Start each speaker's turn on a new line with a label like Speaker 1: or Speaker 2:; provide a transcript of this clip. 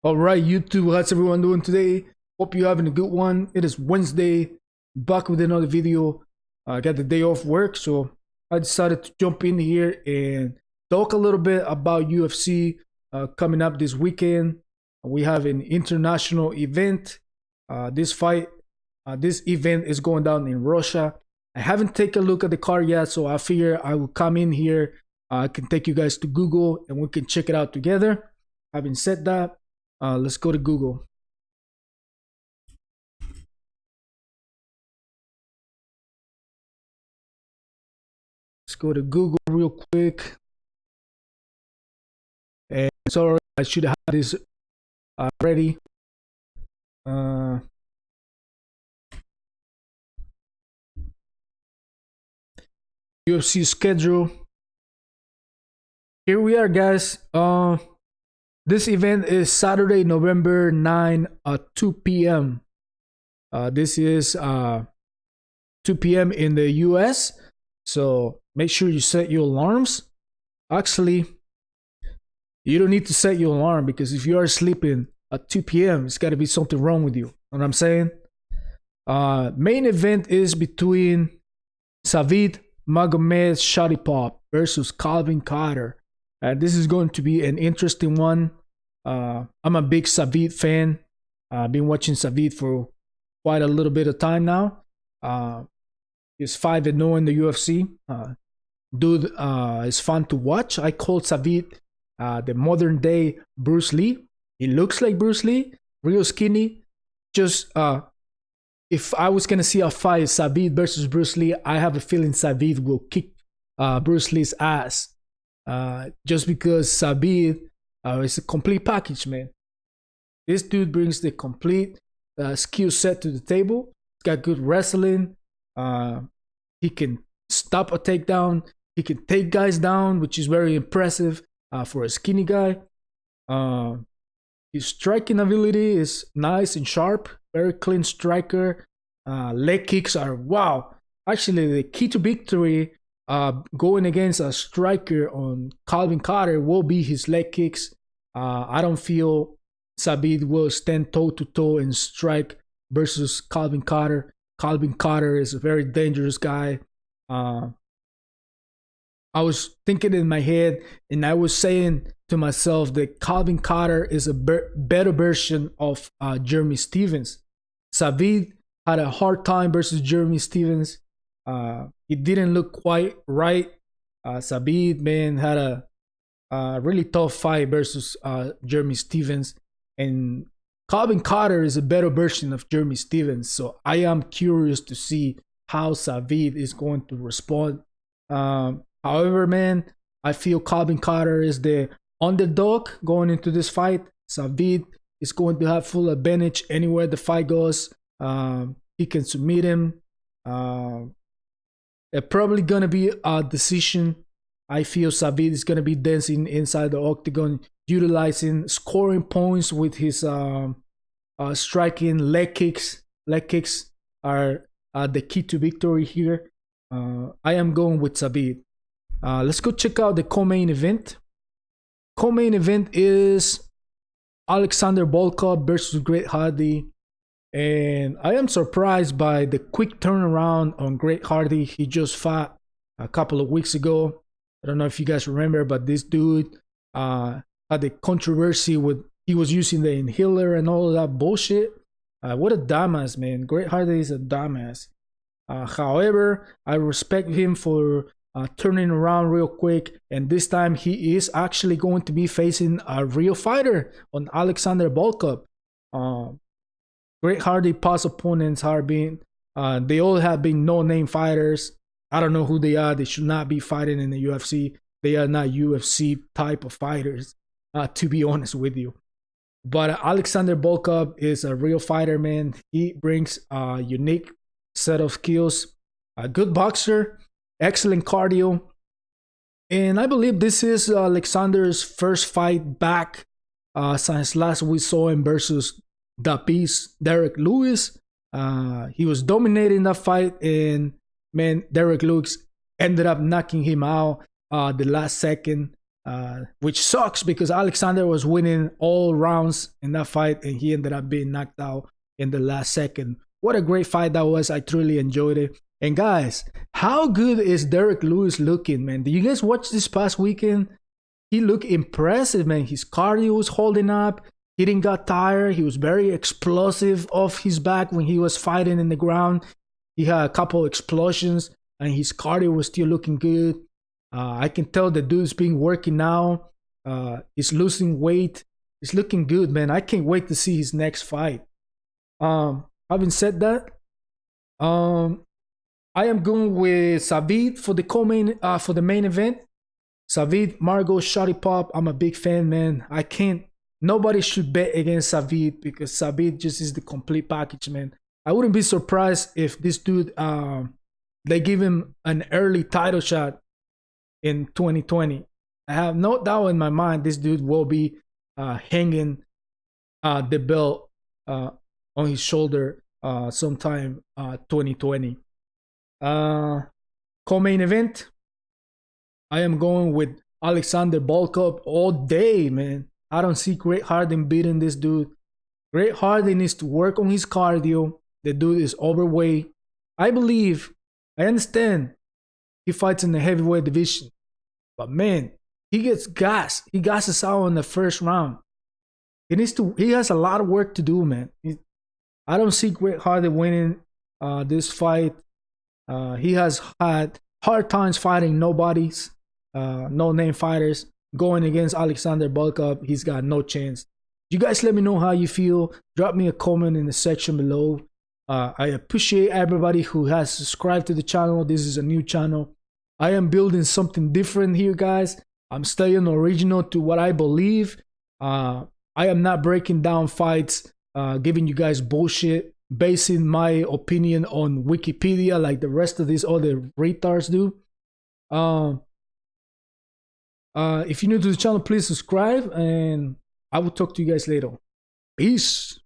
Speaker 1: All right, YouTube, how's everyone doing today? Hope you're having a good one. It is Wednesday, back with another video. I got the day off work, so I decided to jump in here and talk a little bit about UFC coming up this weekend. We have an international event. This event is going down in Russia. I haven't taken a look at the card yet, so I figure I will come in here. I can take you guys to Google and we can check it out together. Having said that, let's go to Google. Let's go to Google real quick. And sorry, I should have this ready. UFC schedule. Here we are, guys. This event is Saturday, November 9 at 2 p.m. This is 2 p.m. in the US. So make sure you set your alarms. Actually, you don't need to set your alarm because if you are sleeping at 2 p.m., it's got to be something wrong with you. Know what I'm saying? Main event is between Magomedsharipov versus Calvin Kattar. This is going to be an interesting one. I'm a big Savid fan. I've been watching Savid for quite a little bit of time now. He's 5-0 in the UFC. Dude is fun to watch. I call Savid the modern day Bruce Lee. He looks like Bruce Lee, real skinny. Just if I was gonna see a fight, Savid versus Bruce Lee, I have a feeling Savid will kick Bruce Lee's ass. Just because Savid is a complete package, man. This dude brings the complete skill set to the table. He's got good wrestling. He can stop a takedown. He can take guys down, which is very impressive for a skinny guy. His striking ability is nice and sharp. Very clean striker. Leg kicks are wow. Actually, the key to victory going against a striker on Calvin Kattar will be his leg kicks. I don't feel Savid will stand toe to toe and strike versus Calvin Kattar. Calvin Kattar is a very dangerous guy. I was thinking in my head and I was saying to myself that Calvin Kattar is a better version of Jeremy Stephens. Savid had a hard time versus Jeremy Stephens. It didn't look quite right. Savid, man, had a really tough fight versus Jeremy Stephens. And Calvin Kattar is a better version of Jeremy Stephens. So I am curious to see how Savid is going to respond. However, man, I feel Calvin Kattar is the underdog going into this fight. Savid is going to have full advantage anywhere the fight goes. He can submit him. It's probably going to be a decision. I feel Savid is going to be dancing inside the octagon, utilizing scoring points with his striking leg kicks. Leg kicks are the key to victory here. I am going with Savid. Let's go check out the co-main event. Co-main event is Alexander Volkov versus Greg Hardy. And I am surprised by the quick turnaround on Greg Hardy. He just fought a couple of weeks ago. I don't know if you guys remember, but this dude had a controversy with he was using the inhaler and all of that bullshit. What a dumbass, man. Greg Hardy is a dumbass. However, I respect him for turning around real quick. And this time he is actually going to be facing a real fighter on Alexander Volkov. Greg Hardy past opponents have been, they all have been no-name fighters. I don't know who they are. They should not be fighting in the UFC. They are not UFC type of fighters, to be honest with you. But Alexander Volkov is a real fighter, man. He brings a unique set of skills. A good boxer, excellent cardio. And I believe this is Alexander's first fight back since last we saw him versus the Beast, Derek Lewis. He was dominating that fight, and man, Derek Lewis ended up knocking him out the last second. which sucks because Alexander was winning all rounds in that fight and he ended up being knocked out in the last second. What a great fight that was. I truly enjoyed it. And guys, how good is Derek Lewis looking, man? Did you guys watch this past weekend? He looked impressive, man. His cardio was holding up. He didn't got tired. He was very explosive off his back when he was fighting in the ground. He had a couple explosions and his cardio was still looking good. I can tell the dude's been working now. He's losing weight. He's looking good, man. I can't wait to see his next fight. Having said that, I am going with Savid for the main event. Savid Magomedsharipov. I'm a big fan, man. Nobody should bet against Savid because Savid just is the complete package, man. I wouldn't be surprised if this dude, they give him an early title shot in 2020. I have no doubt in my mind this dude will be hanging the belt on his shoulder sometime 2020. Co-main event, I am going with Alexander Volkov all day, man. I don't see Great Harden beating this dude. Great Harden needs to work on his cardio. The dude is overweight. I understand he fights in the heavyweight division. But man, he gets gassed. He gasses out in the first round. He has a lot of work to do, man. I don't see Great Harden winning this fight. He has had hard times fighting nobodies, no-name fighters. Going against Alexander Volkov, he's got no chance. You guys let me know how you feel. Drop me a comment in the section below. I appreciate everybody who has subscribed to the channel. This is a new channel. I am building something different here, guys. I'm staying original to what I believe. I am not breaking down fights, giving you guys bullshit, basing my opinion on Wikipedia like the rest of these other retards do. If you're new to the channel, please subscribe, and I will talk to you guys later. Peace.